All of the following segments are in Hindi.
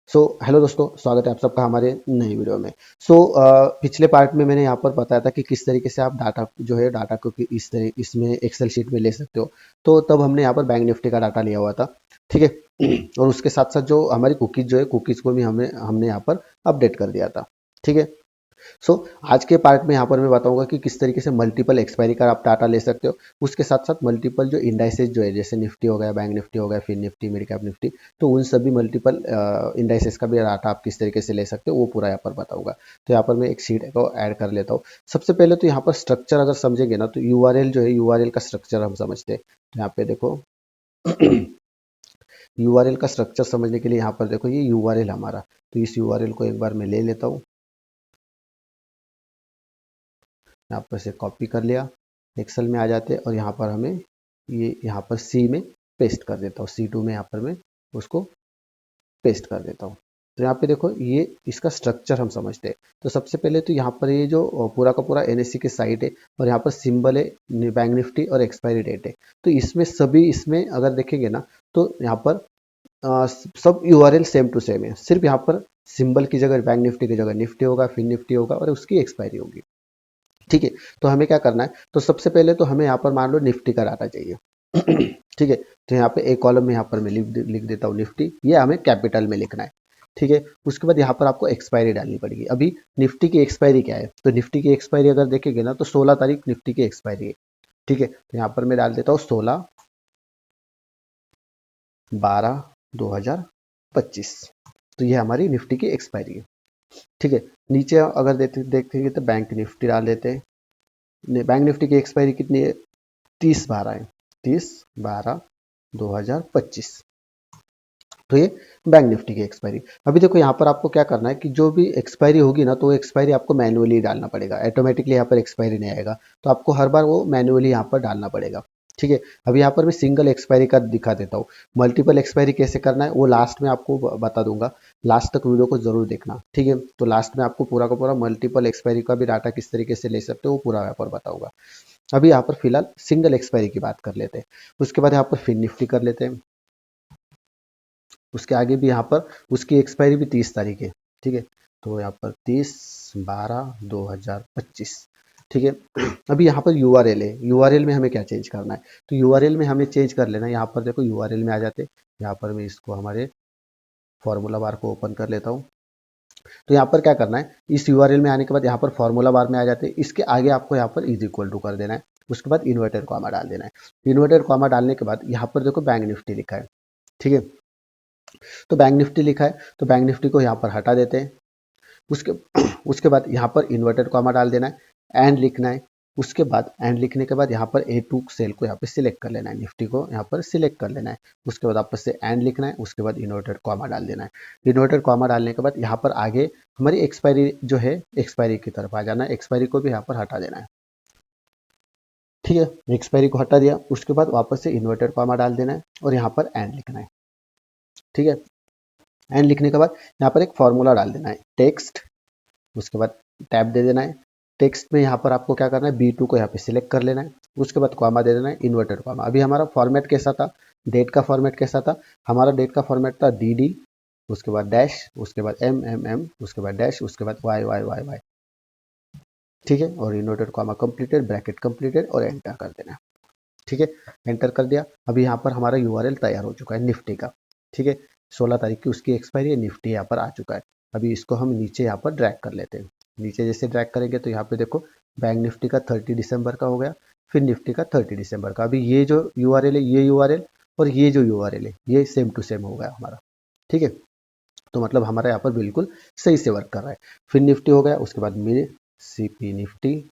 हेलो दोस्तों, स्वागत है आप सबका हमारे नई वीडियो में। पिछले पार्ट में मैंने यहाँ पर बताया था कि किस तरीके से आप डाटा को कि इस तरह इसमें एक्सेल शीट में ले सकते हो। तो तब हमने यहाँ पर बैंक निफ्टी का डाटा लिया हुआ था, ठीक है। और उसके साथ साथ जो हमारी कुकीज कुकीज को भी हमने यहाँ पर अपडेट कर दिया था, ठीक है। आज के पार्ट में यहाँ पर मैं बताऊंगा कि किस तरीके से मल्टीपल एक्सपायरी का आप डाटा ले सकते हो। उसके साथ साथ मल्टीपल जो इंडाइसेस जो है, जैसे निफ्टी हो गया, बैंक निफ्टी हो गया, फिर निफ्टी, मिड कैप निफ्टी, तो उन सभी मल्टीपल इंडाइसेस का भी डाटा आप किस तरीके से ले सकते हो वो पूरा यहाँ पर बताऊंगा। तो यहाँ पर मैं एक शीट को ऐड कर लेता हूँ। सबसे पहले तो यहाँ पर स्ट्रक्चर अगर समझेंगे ना, तो यूआरएल जो है, यूआरएल का स्ट्रक्चर हम समझते हैं। तो यहाँ पे देखो यूआरएल का स्ट्रक्चर समझने के लिए यहाँ पर देखो, ये यूआरएल हमारा, तो इस यूआरएल को एक बार मैं ले लेता हूँ। यहाँ पर से कॉपी कर लिया, एक्सेल में आ जाते और यहाँ पर हमें ये यहाँ पर सी में पेस्ट कर देता हूँ, C2 में यहाँ पर मैं उसको पेस्ट कर देता हूँ। तो यहाँ पे देखो, ये इसका स्ट्रक्चर हम समझते हैं। तो सबसे पहले तो यहाँ पर ये जो पूरा का पूरा NSE के साइट है और यहाँ पर सिंबल है बैंक निफ्टी और एक्सपायरी डेट है। तो इसमें सभी इसमें अगर देखेंगे ना, तो यहाँ पर सब यूआरएल सेम टू सेम है। सिर्फ यहाँ पर सिंबल की जगह बैंक निफ्टी की जगह निफ्टी होगा, फिर निफ्टी होगा और उसकी एक्सपायरी होगी, ठीक है। तो हमें क्या करना है, तो सबसे पहले तो हमें यहाँ पर मान लो निफ्टी का डाटा चाहिए। ठीक है, तो यहाँ पे एक कॉलम में यहाँ पर मैं लिख देता हूँ निफ्टी, ये हमें कैपिटल में लिखना है, ठीक है। उसके बाद यहाँ पर आपको एक्सपायरी डालनी पड़ेगी। अभी निफ्टी की एक्सपायरी क्या है, तो निफ्टी की एक्सपायरी अगर देखेंगे ना, तो 16 तारीख निफ्टी की एक्सपायरी है, ठीक है। तो यहाँ पर मैं डाल देता हूँ 16/12/2025। तो ये हमारी निफ्टी की एक्सपायरी है, ठीक है। नीचे अगर देखेंगे तो बैंक निफ्टी डाल देते हैं। बैंक निफ्टी की एक्सपायरी कितनी है, 30/12 है, 30/12/2025। तो ये बैंक निफ्टी की एक्सपायरी। अभी देखो यहाँ पर आपको क्या करना है कि जो भी एक्सपायरी होगी ना, तो एक्सपायरी आपको मैन्युअली डालना पड़ेगा, ऑटोमेटिकली यहाँ पर एक्सपायरी नहीं आएगा। तो आपको हर बार वो मैन्युअली यहाँ पर डालना पड़ेगा, ठीक है। अभी यहाँ पर मैं सिंगल एक्सपायरी का दिखा देता हूँ। मल्टीपल एक्सपायरी कैसे करना है वो लास्ट में आपको बता दूंगा। लास्ट तक वीडियो को जरूर देखना, ठीक है। तो लास्ट में आपको पूरा का पूरा मल्टीपल एक्सपायरी का भी डाटा किस तरीके से ले सकते हो वो पूरा यहाँ पर बताऊंगा। अभी यहाँ पर फिलहाल सिंगल एक्सपायरी की बात कर लेते हैं। उसके बाद यहाँ पर फिर निफ्टी कर लेते हैं। उसके आगे भी यहाँ पर उसकी एक्सपायरी भी 30 तारीख है, ठीक है। तो यहाँ पर 30/12/2025, ठीक है। अभी यहाँ पर यूआरएल है, यूआरएल में हमें क्या चेंज करना है, तो यूआरएल में हमें चेंज कर लेना है। यहाँ पर देखो यूआरएल में आ जाते, यहाँ पर मैं इसको हमारे फॉर्मूला बार को ओपन कर लेता हूँ। तो यहाँ पर क्या करना है, इस यूआरएल में आने के बाद यहाँ पर फॉर्मूला बार में आ जाते हैं। इसके आगे आपको यहाँ पर इज इक्वल टू कर देना है। उसके बाद इन्वर्टेड कॉमा डाल देना है। इन्वर्टेड कॉमा डालने के बाद यहाँ पर देखो बैंक निफ्टी लिखा है, ठीक है। तो बैंक निफ्टी लिखा है, तो बैंक निफ्टी को यहाँ पर हटा देते हैं। उसके उसके बाद यहाँ पर इन्वर्टेड कॉमा डाल देना है, एंड लिखना है। उसके बाद एंड लिखने के बाद यहाँ पर A2 सेल को यहाँ पे सिलेक्ट कर लेना है, निफ्टी को यहाँ पर सिलेक्ट कर लेना है। उसके बाद आपस से एंड लिखना है, उसके बाद इन्वर्टेड कॉमा डाल देना है। इन्वर्टेड कॉमा डालने के बाद यहाँ पर आगे हमारी एक्सपायरी जो है, एक्सपायरी की तरफ आ जाना है। एक्सपायरी को भी यहाँ पर हटा देना है, ठीक है। एक्सपायरी को हटा दिया, उसके बाद वापस से इन्वर्टेड कॉमा डाल देना है और यहाँ पर एंड लिखना है, ठीक है। एंड लिखने के बाद यहाँ पर एक फॉर्मूला डाल देना है, टेक्स्ट। उसके बाद टैब दे देना है। टेक्स्ट में यहाँ पर आपको क्या करना है, B2 को यहाँ पे सिलेक्ट कर लेना है। उसके बाद कॉमा दे देना है, इन्वर्टेड कॉमा। अभी हमारा फॉर्मेट कैसा था, डेट का फॉर्मेट कैसा था, हमारा डेट का फॉर्मेट था DD, उसके बाद डैश, उसके बाद MM, उसके बाद डैश, उसके बाद YYYY, ठीक है। और inverted comma completed, bracket completed और एंटर कर देना है, ठीक है। एंटर कर दिया। अभी यहाँ पर हमारा यूआरएल तैयार हो चुका है निफ्टी का, ठीक है। 16 तारीख की उसकी एक्सपायरी है, निफ्टी यहाँ पर आ चुका है। अभी इसको हम नीचे यहाँ पर ड्रैग कर लेते हैं। नीचे जैसे ड्रैग करेंगे तो यहाँ पे देखो बैंक निफ्टी का 30 दिसंबर का हो गया, फिर निफ्टी का 30 दिसंबर का। अभी ये जो यूआरएल है, ये यूआरएल और ये जो यूआरएल है, ये सेम टू सेम हो गया हमारा, ठीक है। तो मतलब हमारा यहाँ पर बिल्कुल सही से वर्क कर रहा है। फिर निफ्टी हो गया, उसके बाद मिड CP निफ्टी,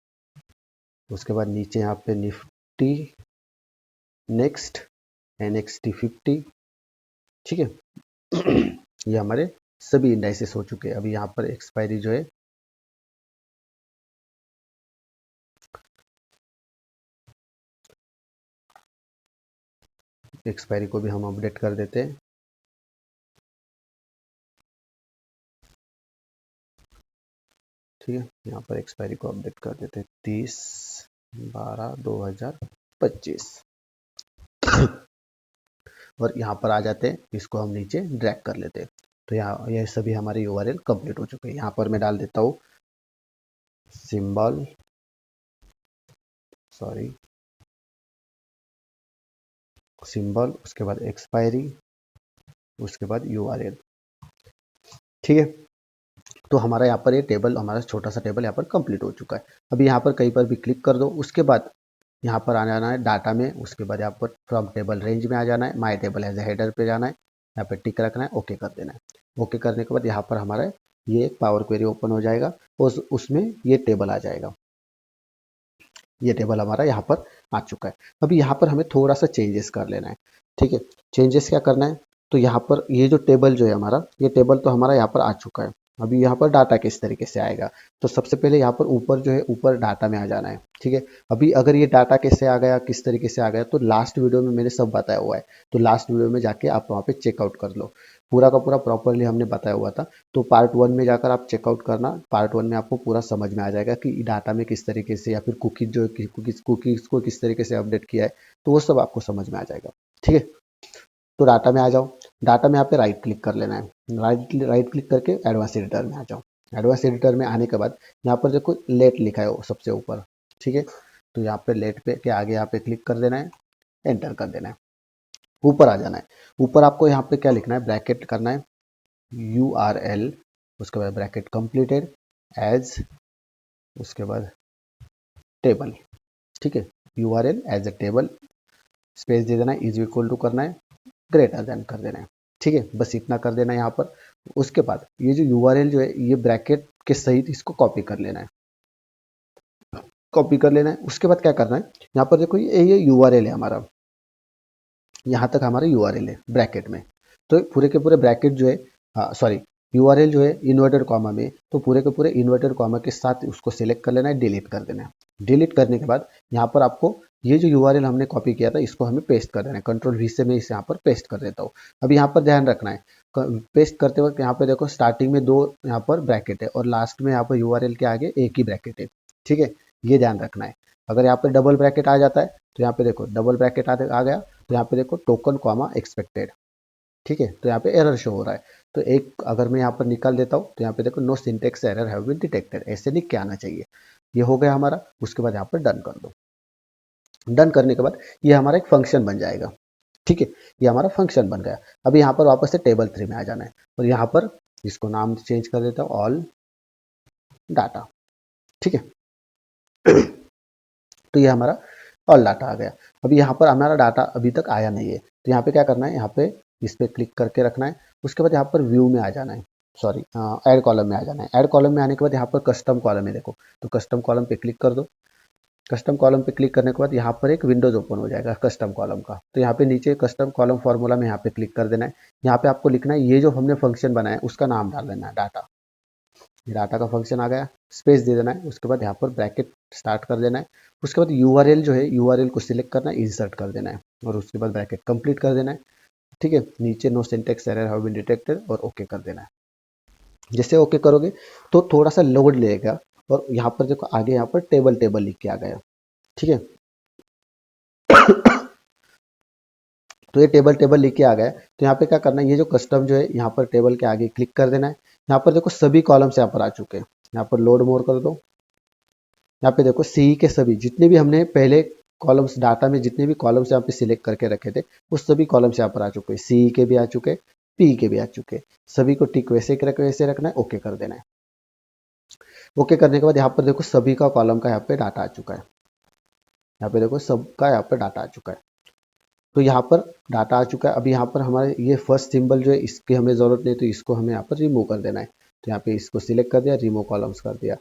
उसके बाद नीचे यहाँ पे निफ्टी नेक्स्ट NXT 50, ठीक है। ये हमारे सभी इंडाइसेस हो चुके हैं। अभी यहाँ पर एक्सपायरी जो है, एक्सपायरी को भी हम अपडेट कर देते हैं, ठीक है। यहाँ पर एक्सपायरी को अपडेट कर देते हैं 30/12/2025 और यहाँ पर आ जाते हैं, इसको हम नीचे ड्रैग कर लेते हैं। तो यहाँ ये सभी हमारे यूआरएल कंप्लीट हो चुके हैं। यहाँ पर मैं डाल देता हूँ सिंबल, सॉरी सिंबल, उसके बाद एक्सपायरी, उसके बाद यूआरएल। ठीक है, तो हमारा यहाँ पर ये टेबल, हमारा छोटा सा टेबल यहाँ पर कंप्लीट हो चुका है। अभी यहाँ पर कहीं पर भी क्लिक कर दो, उसके बाद यहाँ पर आ जाना है डाटा में, उसके बाद यहाँ पर फ्रॉम टेबल रेंज में आ जाना है, my table as a header पे जाना है, यहाँ पे टिक रखना है, ओके कर देना है। ओके करने के बाद यहाँ पर हमारा ये एक पावर क्वेरी ओपन हो जाएगा, उसमें ये टेबल आ जाएगा। ये टेबल हमारा यहाँ पर आ चुका है। अभी यहाँ पर हमें थोड़ा सा चेंजेस कर लेना है। ठीक है, चेंजेस क्या करना है, तो यहाँ पर ये जो टेबल जो है हमारा, ये टेबल तो हमारा यहाँ पर आ चुका है। अभी यहाँ पर डाटा किस तरीके से आएगा, तो सबसे पहले यहाँ पर ऊपर जो है, ऊपर डाटा में आ जाना है। ठीक है, अभी अगर ये डाटा कैसे आ गया, किस तरीके से आ गया, तो लास्ट वीडियो में मैंने सब बताया हुआ है। तो लास्ट वीडियो में जाके आप वहाँ पे चेकआउट कर लो, पूरा का पूरा प्रॉपरली हमने बताया हुआ था। तो पार्ट 1 में जाकर आप चेकआउट करना, पार्ट 1 में आपको पूरा समझ में आ जाएगा कि डाटा में किस तरीके से, या फिर कुकीज जो कुकीज को किस तरीके से अपडेट किया है, तो वो सब आपको समझ में आ जाएगा। ठीक है, तो डाटा में आ जाओ। डाटा में यहाँ पे राइट क्लिक कर लेना है, राइट क्लिक करके एडवांस एडिटर में आ जाओ। एडवांस एडिटर में आने के बाद यहाँ पर देखो लेट लिखा है सबसे ऊपर। ठीक है, तो यहाँ पे लेट पे के आगे यहाँ पे क्लिक कर देना है, एंटर कर देना है, ऊपर आ जाना है। ऊपर आपको यहाँ पे क्या लिखना है, ब्रैकेट करना है URL, उसके बाद ब्रैकेट कंप्लीटेड एज, उसके बाद टेबल। ठीक है, URL as a table, space दे देना है, इज इक्वल टू करना है, ग्रेटर देन कर देना है। ठीक है, बस इतना कर देना है यहाँ पर। उसके बाद ये जो URL जो है, ये ब्रैकेट के सहित इसको कॉपी कर लेना है, कॉपी कर लेना है। उसके बाद क्या करना है, यहाँ पर देखो ये URL है हमारा, यहाँ तक हमारा URL है ब्रैकेट में। तो पूरे के पूरे ब्रैकेट जो है, सॉरी URL जो है इन्वर्टेड कॉमा में, तो पूरे के पूरे इन्वर्टेड कॉमा के साथ उसको सिलेक्ट कर लेना है, डिलीट कर देना है। डिलीट करने के बाद यहाँ पर आपको ये जो URL हमने कॉपी किया था, इसको हमें पेस्ट कर देना है। कंट्रोल V से मैं इसे यहाँ पर पेस्ट कर देता हूँ। अब यहाँ पर ध्यान रखना है, पेस्ट करते वक्त यहाँ पे देखो स्टार्टिंग में 2 यहाँ पर ब्रैकेट है, और लास्ट में यहाँ पर URL के आगे एक ही ब्रैकेट है। ठीक है, ये ध्यान रखना है। अगर यहाँ पर डबल ब्रैकेट आ जाता है, तो यहाँ पे देखो डबल ब्रैकेट आ गया, तो यहाँ पे देखो टोकन कॉमा एक्सपेक्टेड। ठीक है, तो यहाँ पे एरर शो हो रहा है। तो एक अगर मैं यहाँ पर निकाल देता हूँ, तो यहाँ पे देखो no syntax error have been detected, ऐसे लिख के आना चाहिए। ये हो गया हमारा। उसके बाद यहाँ पर डन कर दो। डन करने के बाद ये हमारा एक फंक्शन बन जाएगा। ठीक है, ये हमारा फंक्शन बन गया। अभी यहाँ पर वापस से टेबल 3 में आ जाना है, और यहाँ पर इसको नाम चेंज कर देता हूँ ऑल डाटा। ठीक है, तो ये हमारा ऑल डाटा आ गया। अभी यहाँ पर हमारा डाटा अभी तक आया नहीं है, तो यहाँ पे क्या करना है, यहाँ पे इस पर क्लिक करके रखना है। उसके बाद यहाँ पर व्यू में आ जाना है, सॉरी ऐड कॉलम में आ जाना है। ऐड कॉलम में आने के बाद यहाँ पर कस्टम कॉलम है, देखो तो कस्टम कॉलम पे क्लिक कर दो। कस्टम कॉलम पे क्लिक करने के बाद यहाँ पर एक विंडोज ओपन हो जाएगा कस्टम कॉलम का। तो यहाँ पे नीचे कस्टम कॉलम फॉर्मूला में यहाँ पे क्लिक कर देना है। यहाँ पे आपको लिखना है, ये जो हमने फंक्शन बनाया उसका नाम डाल देना है डाटा। डाटा का फंक्शन आ गया, स्पेस दे देना है। उसके बाद यहाँ पर ब्रैकेट स्टार्ट कर देना है। उसके बाद URL जो है, URL को सिलेक्ट करना है, इंसर्ट कर देना है, और उसके बाद ब्रैकेट कंप्लीट कर देना है। ठीक है, नीचे no syntax error have been detected, और ओके कर देना है। जैसे ओके करोगे तो थोड़ा सा लोड लेगा, और यहाँ पर देखो आगे यहाँ पर टेबल टेबल लिख के आ गया। ठीक है, तो ये टेबल टेबल लिख के आ गया। तो यहाँ पे क्या करना है, ये जो कस्टम जो है, यहाँ पर टेबल के आगे क्लिक कर देना है। यहाँ पर देखो सभी कॉलम्स यहाँ पर आ चुके हैं। यहाँ पर लोड मोर कर दो। यहाँ पे देखो सी के सभी जितने भी हमने पहले कॉलम्स, डाटा में जितने भी कॉलम्स यहाँ पे सिलेक्ट करके रखे थे, उस सभी कॉलम्स यहाँ पर आ चुके हैं। सी के भी आ चुके, पी के भी आ चुके। सभी को टिक वैसे वैसे रखना है, ओके कर देना है। ओके करने के बाद यहाँ पर देखो सभी का कॉलम का यहाँ पे डाटा आ चुका है। यहाँ पे देखो सबका यहाँ पर डाटा आ चुका है। तो यहाँ पर डाटा आ चुका है। अभी यहाँ पर हमारे ये फर्स्ट सिंबल जो है, इसकी हमें ज़रूरत नहीं, तो इसको हमें यहाँ पर रिमूव कर देना है। तो यहाँ पे इसको सिलेक्ट कर दिया, रिमूव कॉलम्स कर दिया।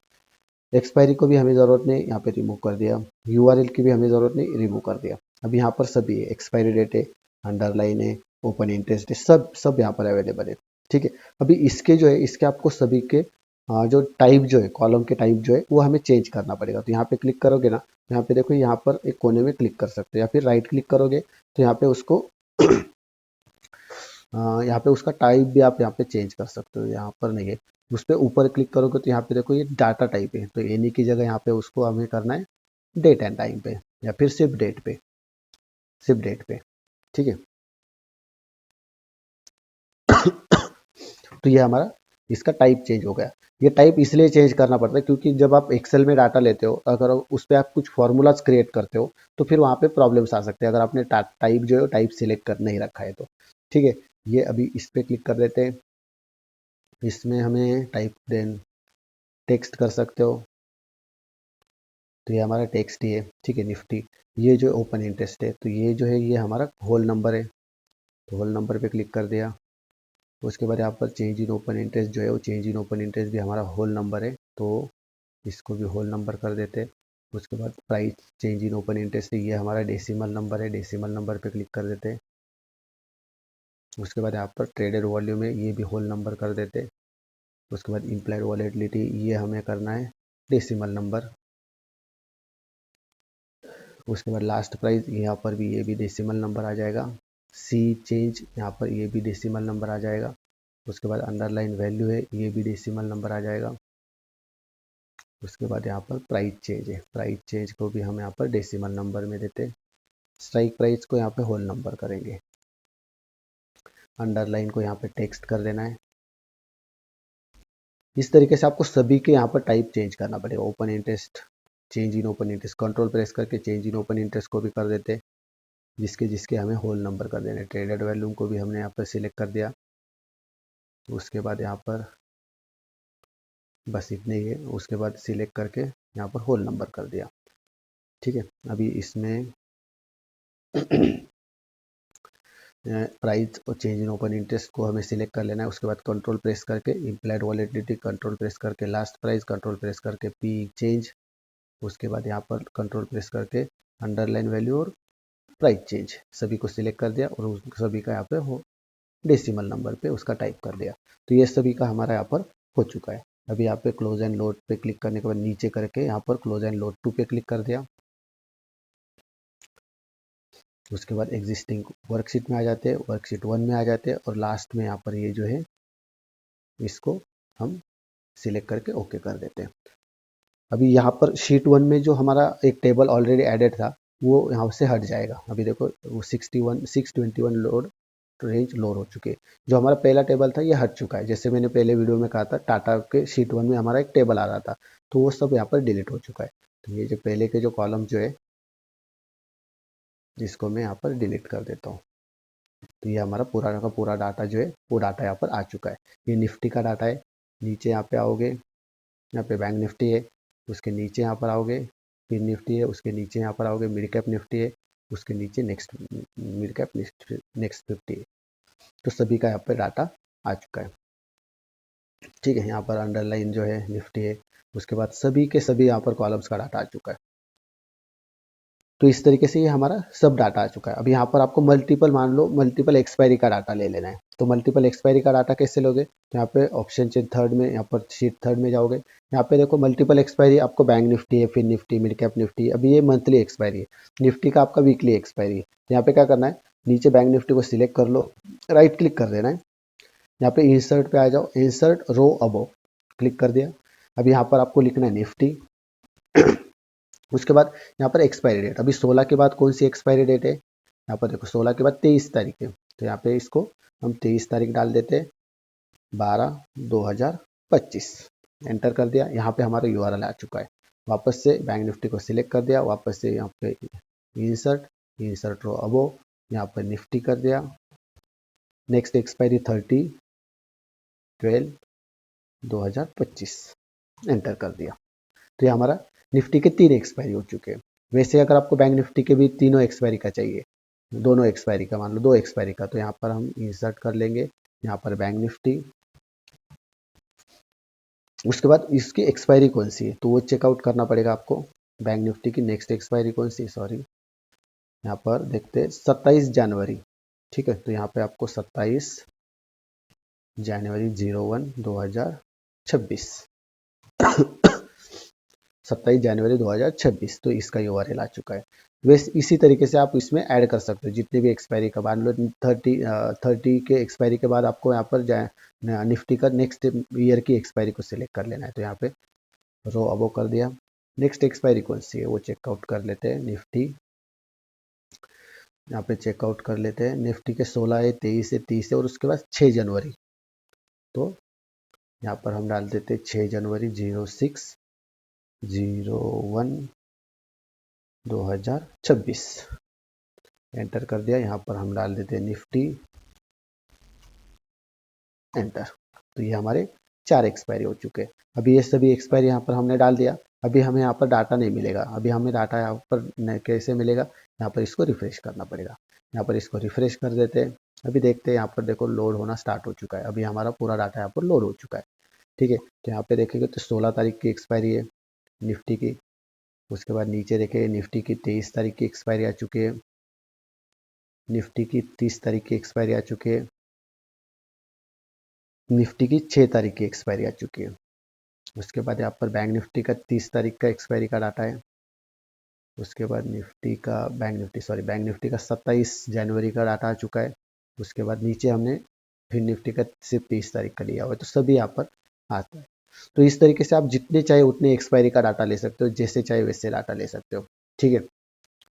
एक्सपायरी को भी हमें ज़रूरत नहीं, यहाँ पे रिमूव कर दिया। URL की भी हमें ज़रूरत नहीं, रिमूव कर दिया। अब यहाँ पर सभी है, एक्सपायरी डेट है, अंडरलाइन है, ओपन इंटरेस्ट है, सब सब यहाँ पर अवेलेबल है। ठीक है, अभी इसके जो है, इसके आपको सभी के जो टाइप जो है, कॉलम के टाइप जो है, वो हमें चेंज करना पड़ेगा। तो यहाँ पे क्लिक करोगे ना, यहाँ पे देखो, यहाँ पर एक कोने में क्लिक कर सकते हो, या फिर राइट क्लिक करोगे तो यहाँ पे उसको यहाँ पे उसका टाइप भी आप यहाँ पे चेंज कर सकते हो। यहाँ पर नहीं है, उस पर ऊपर क्लिक करोगे तो यहाँ पे देखो ये डाटा टाइप है, तो एनी की जगह यहाँ पे उसको हमें करना है डेट एंड टाइम पे, या फिर सिर्फ डेट पे, सिर्फ डेट पे। ठीक है, तो ये हमारा इसका टाइप चेंज हो गया। ये टाइप इसलिए चेंज करना पड़ता है क्योंकि जब आप एक्सेल में डाटा लेते हो, अगर उस पर आप कुछ फॉर्मूलाज क्रिएट करते हो तो फिर वहाँ पे प्रॉब्लम्स आ सकते हैं अगर आपने टाइप जो है टाइप सिलेक्ट कर नहीं रखा है तो। ठीक है, ये अभी इस पर क्लिक कर देते हैं। इसमें हमें टाइप देन टेक्स्ट कर सकते हो, तो ये हमारा टेक्स्ट ही है। ठीक है, निफ्टी ये जो ओपन इंटरेस्ट है तो ये जो है ये हमारा होल नंबर है, तो होल नंबर पे क्लिक कर दिया। उसके बाद यहाँ पर चेंज इन ओपन इंटरेस्ट जो है वो चेंज इन ओपन इंटरेस्ट भी हमारा होल नंबर है, तो इसको भी होल नंबर कर देते। उसके बाद price change in open interest ये हमारा डेसिमल नंबर है, डेसिमल नंबर पे क्लिक कर देते। उसके बाद यहाँ पर ट्रेडेड वॉल्यूम है, ये भी होल नंबर कर देते। उसके बाद इम्प्लाइड वॉलेटिलिटी ये हमें करना है डेसिमल नंबर। उसके बाद लास्ट प्राइस यहाँ पर भी ये भी डेसिमल नंबर आ जाएगा। सी चेंज यहाँ पर ये भी डेसिमल नंबर आ जाएगा। उसके बाद अंडरलाइन वैल्यू है ये भी डेसिमल नंबर आ जाएगा। उसके बाद यहाँ पर प्राइस चेंज है, प्राइस चेंज को भी हम यहाँ पर डेसिमल नंबर में देते। स्ट्राइक प्राइस को यहाँ पे होल नंबर करेंगे। अंडरलाइन को यहाँ पे टेक्स्ट कर देना है। इस तरीके से आपको सभी के यहाँ पर टाइप चेंज करना पड़ेगा। Open interest change in open interest control press करके चेंज इन ओपन इंटरेस्ट को भी कर देते, जिसके जिसके हमें होल नंबर कर देने। ट्रेडेड वैल्यूम को भी हमने यहाँ पर सिलेक्ट कर दिया। उसके बाद यहाँ पर बस इतने ही है। उसके बाद सिलेक्ट करके यहाँ पर होल नंबर कर दिया। ठीक है, अभी इसमें प्राइस और चेंज इन ओपन इंटरेस्ट को हमें सिलेक्ट कर लेना है। उसके बाद कंट्रोल प्रेस करके इम्प्लाइड वॉलेटिलिटी कंट्रोल प्रेस करके लास्ट प्राइस कंट्रोल प्रेस करके पी चेंज। उसके बाद यहाँ पर कंट्रोल प्रेस करके अंडरलाइन वैल्यू और प्राइस चेंज सभी को सिलेक्ट कर दिया और सभी का यहाँ पे हो डेसिमल नंबर पे उसका टाइप कर दिया। तो ये सभी का हमारा यहाँ पर हो चुका है। अभी यहाँ पे क्लोज एंड लोड पे क्लिक करने के बाद नीचे करके यहाँ पर क्लोज एंड लोड टू पे क्लिक कर दिया। उसके बाद एग्जिस्टिंग वर्कशीट में आ जाते हैं, वर्कशीट 1 में आ जाते हैं और लास्ट में यहाँ पर ये जो है इसको हम सिलेक्ट करके ओके कर देते हैं। अभी यहाँ पर शीट 1 में जो हमारा एक टेबल ऑलरेडी एडेड था वो यहाँ से हट जाएगा। अभी देखो वो 621 लोड रेंज लोड हो चुके हैं। जो हमारा पहला टेबल था ये हट चुका है। जैसे मैंने पहले वीडियो में कहा था टाटा के शीट 1 में हमारा एक टेबल आ रहा था तो वो सब यहाँ पर डिलीट हो चुका है। तो ये जो पहले के जो कॉलम जो है जिसको मैं यहाँ पर डिलीट कर देता हूँ, तो ये हमारा पूरा का पूरा डाटा जो है वो डाटा यहाँ पर आ चुका है। ये निफ्टी का डाटा है। नीचे यहाँ पे आओगे, यहाँ पे बैंक निफ्टी है, उसके नीचे यहाँ पर आओगे फिर निफ्टी है, उसके नीचे यहाँ पर आओगे मिड कैप निफ्टी है, उसके नीचे नेक्स्ट मिड कैप नेक्स्ट 50 है। तो सभी का यहाँ पर डाटा आ चुका है। ठीक है, यहाँ पर अंडरलाइन जो है निफ्टी है। उसके बाद सभी के सभी यहाँ पर कॉलम्स का डाटा आ चुका है। तो इस तरीके से ये हमारा सब डाटा आ चुका है। अब यहाँ पर आपको मल्टीपल मान लो मल्टीपल एक्सपायरी का डाटा ले लेना है। तो मल्टीपल एक्सपायरी का डाटा कैसे लोगे, तो यहाँ पे ऑप्शन चेंज थर्ड में यहाँ पर शीट थर्ड में जाओगे। यहाँ पे देखो मल्टीपल एक्सपायरी आपको बैंक निफ्टी है, फिर निफ्टी, मिड कैप निफ्टी। अभी ये मंथली एक्सपायरी है, निफ्टी का आपका वीकली एक्सपायरी है। तो यहाँ पे क्या करना है, नीचे बैंक निफ्टी को सिलेक्ट कर लो, राइट क्लिक कर देना है। यहाँ पे इंसर्ट पे आ जाओ, इंसर्ट रो अबव क्लिक कर दिया। अब यहाँ पर आपको लिखना है निफ्टी। उसके बाद यहाँ पर एक्सपायरी डेट, अभी 16 के बाद कौन सी एक्सपायरी डेट है, यहाँ पर देखो 16 के बाद 23 तारीख है। तो यहाँ पे इसको हम 23 तारीख डाल देते हैं 12/2025। एंटर कर दिया। यहाँ पे हमारा यूआरएल आ चुका है। वापस से बैंक निफ्टी को सिलेक्ट कर दिया, वापस से यहाँ पे इंसर्ट रो अबो, यहाँ पर निफ्टी कर दिया। नेक्स्ट एक्सपायरी 30/12/2025 एंटर कर दिया। तो ये हमारा निफ्टी के 3 एक्सपायरी हो चुके हैं। वैसे अगर आपको बैंक निफ्टी के भी तीनों एक्सपायरी का चाहिए, दोनों एक्सपायरी का मान लो 2 एक्सपायरी का, तो यहाँ पर हम इंसर्ट कर लेंगे, यहाँ पर बैंक निफ्टी। उसके बाद इसकी एक्सपायरी कौन सी है तो वो चेकआउट करना पड़ेगा आपको। बैंक निफ्टी की नेक्स्ट एक्सपायरी कौन सी, सॉरी यहाँ पर देखते हैं 27 जनवरी। ठीक है, तो यहाँ पे आपको 27 जनवरी 01/2026 27 जनवरी 2026, तो इसका यूआरएल आ चुका है। वैसे इसी तरीके से आप इसमें ऐड कर सकते हो जितने भी एक्सपायरी का, मान लो 30 के एक्सपायरी के बाद आपको यहाँ पर निफ्टी का नेक्स्ट ईयर की एक्सपायरी को सिलेक्ट कर लेना है। तो यहाँ पे रो अबो कर दिया। नेक्स्ट एक्सपायरी कौन सी है वो चेकआउट कर लेते हैं। निफ्टी यहाँ पे चेकआउट कर लेते हैं। निफ्टी के 16 है, 23 है, 30 है और उसके बाद 6 जनवरी। तो यहाँ पर हम डाल देते 6 जनवरी 06/01/2026, एंटर कर दिया। यहाँ पर हम डाल देते निफ्टी, एंटर। तो ये हमारे 4 एक्सपायरी हो चुके हैं। अभी ये सभी एक्सपायरी यहाँ पर हमने डाल दिया। अभी हमें यहाँ पर डाटा नहीं मिलेगा, अभी हमें डाटा यहाँ पर कैसे मिलेगा, यहाँ पर इसको रिफ्रेश करना पड़ेगा। यहाँ पर इसको रिफ्रेश कर देते हैं। अभी देखते हैं यहाँ पर देखो लोड होना स्टार्ट हो चुका है। अभी हमारा पूरा डाटा यहाँ पर लोड हो चुका है, ठीक है। तो यहाँ पे देखेंगे तो 16 तारीख की एक्सपायरी है निफ्टी की। उसके बाद नीचे देखें निफ्टी की 23 तारीख की एक्सपायरी आ चुकी है, निफ्टी की 30 तारीख की एक्सपायरी आ चुकी है, निफ्टी की 6 तारीख की एक्सपायरी आ चुकी है। उसके बाद यहाँ पर बैंक निफ्टी का 30 तारीख का एक्सपायरी का डाटा है। उसके बाद बैंक निफ्टी का 27 जनवरी का डाटा आ चुका है। उसके बाद नीचे हमने फिर निफ्टी का सिर्फ 30 तारीख का लिया हुआ है, तो सभी यहाँ पर आता है। तो इस तरीके से आप जितने चाहे उतने एक्सपायरी का डाटा ले सकते हो, जैसे चाहे वैसे डाटा ले सकते हो, ठीक है।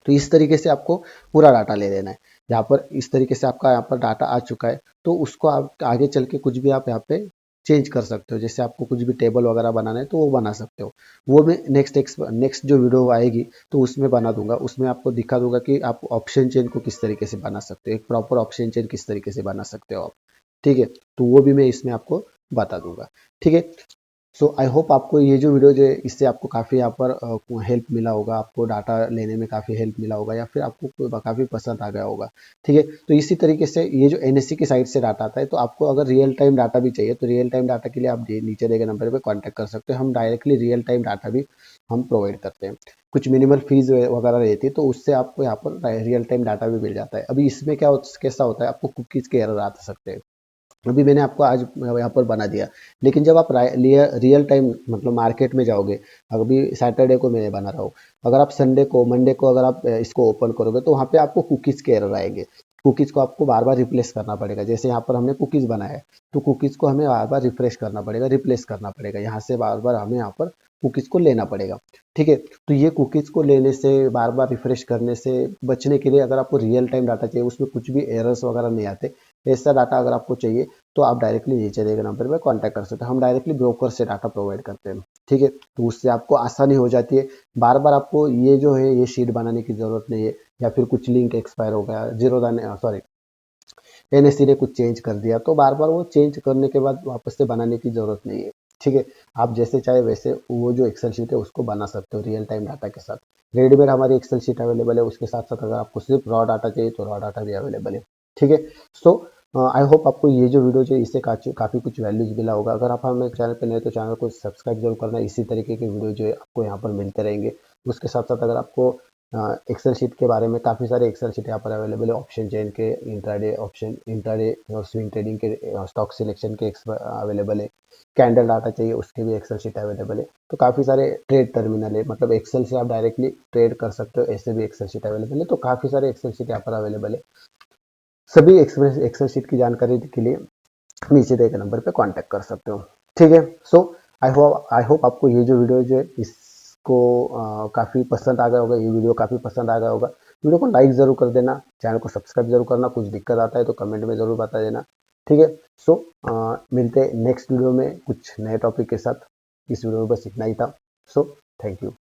तो इस तरीके से आपको पूरा डाटा ले लेना है। यहाँ पर इस तरीके से आपका यहाँ पर डाटा आ चुका है, तो उसको आप आगे चल के कुछ भी आप यहाँ पे चेंज कर सकते हो। जैसे आपको कुछ भी टेबल वगैरह बनाना है तो वो बना सकते हो। वो मैं नेक्स्ट जो वीडियो आएगी तो उसमें बना दूंगा, उसमें आपको दिखा दूंगा कि आप ऑप्शन चेन को किस तरीके से बना सकते हो, एक प्रॉपर ऑप्शन चेन किस तरीके से बना सकते हो आप, ठीक है। तो वो भी मैं इसमें आपको बता दूंगा, ठीक है। सो आई होप आपको ये जो वीडियो जो है इससे आपको काफ़ी यहाँ पर हेल्प मिला होगा, आपको डाटा लेने में काफ़ी हेल्प मिला होगा, या फिर आपको काफ़ी पसंद आ गया होगा, ठीक है। तो इसी तरीके से ये जो एनएससी की साइट से डाटा आता है, तो आपको अगर रियल टाइम डाटा भी चाहिए तो रियल टाइम डाटा के लिए आप नीचे दिए गए नंबर पर कॉन्टैक्ट कर सकते हो। हम डायरेक्टली रियल टाइम डाटा भी हम प्रोवाइड करते हैं। कुछ मिनिमल फीस वगैरह रहती है, तो उससे आपको यहाँ पर रियल टाइम डाटा भी मिल जाता है। अभी इसमें कैसा होता है, आपको कुकीज़ के एरर आ सकते हैं। अभी मैंने आपको आज यहाँ पर बना दिया, लेकिन जब आप रियल टाइम मतलब मार्केट में जाओगे, अभी सैटरडे को मैं बना रहा हूँ, अगर आप संडे को मंडे को अगर आप इसको ओपन करोगे तो वहाँ पे आपको कुकीज़ के एरर आएंगे। कुकीज़ को आपको बार बार रिप्लेस करना पड़ेगा। जैसे यहाँ पर हमने कुकीज़ बनाया है, तो कुकीज़ को हमें बार बार रिफ्रेश करना पड़ेगा, रिप्लेस करना पड़ेगा, यहाँ से बार बार हमें यहाँ पर कुकीज़ को लेना पड़ेगा, ठीक है। तो ये कुकीज़ को लेने से, बार बार रिफ्रेश करने से बचने के लिए अगर आपको रियल टाइम डाटा चाहिए, उसमें कुछ भी एरर्स वगैरह नहीं आते, ऐसा डाटा अगर आपको चाहिए तो आप डायरेक्टली नीचे दिए गए नंबर पर कॉन्टैक्ट कर सकते हैं। हम डायरेक्टली ब्रोकर से डाटा प्रोवाइड करते हैं, ठीक है। तो उससे आपको आसानी हो जाती है। बार बार आपको ये जो है ये शीट बनाने की ज़रूरत नहीं है, या फिर कुछ लिंक एक्सपायर हो गया, एनएससी ने कुछ चेंज कर दिया, तो बार बार वो चेंज करने के बाद वापस से बनाने की ज़रूरत नहीं है, ठीक है। आप जैसे चाहे वैसे वो जो एक्सेल शीट है उसको बना सकते हो रियल टाइम डाटा के साथ। रेडीमेड हमारी एक्सेल शीट अवेलेबल है, उसके साथ साथ अगर आपको सिर्फ रॉ डाटा चाहिए तो रॉ डाटा भी अवेलेबल है, ठीक है। सो आई होप आपको ये जो वीडियो जो इससे काफ़ी कुछ वैल्यूज मिला होगा। अगर आप हमारे चैनल पर नए तो चैनल को सब्सक्राइब जरूर करना। इसी तरीके के वीडियो जो है आपको यहाँ पर मिलते रहेंगे। उसके साथ साथ अगर आपको एक्सेल शीट के बारे में, काफ़ी सारे एक्सेल शीट यहाँ पर अवेलेबल है, ऑप्शन चेन के, इंट्राडे और स्विंग ट्रेडिंग के, स्टॉक सिलेक्शन के अवेलेबल है, कैंडल डाटा चाहिए उसके भी एक्सेल शीट अवेलेबल है। तो काफ़ी सारे ट्रेड टर्मिनल है, मतलब एक्सेल से आप डायरेक्टली ट्रेड कर सकते हो, ऐसे भी एक्सेल शीट अवेलेबल है। तो काफ़ी सारे एक्सेल शीट यहाँ पर अवेलेबल है। सभी एक्सेल शीट की जानकारी के लिए नीचे दिए गए नंबर पर कॉन्टैक्ट कर सकते हो, ठीक है। सो आई होप आपको ये जो वीडियो जो है इसको काफ़ी पसंद आ गया होगा, ये वीडियो काफ़ी पसंद आ गया होगा। वीडियो को लाइक ज़रूर कर देना, चैनल को सब्सक्राइब जरूर करना। कुछ दिक्कत आता है तो कमेंट में ज़रूर बता देना, ठीक है। सो मिलते हैं नेक्स्ट वीडियो में कुछ नए टॉपिक के साथ। इस वीडियो में बस इतना ही था। So thank you.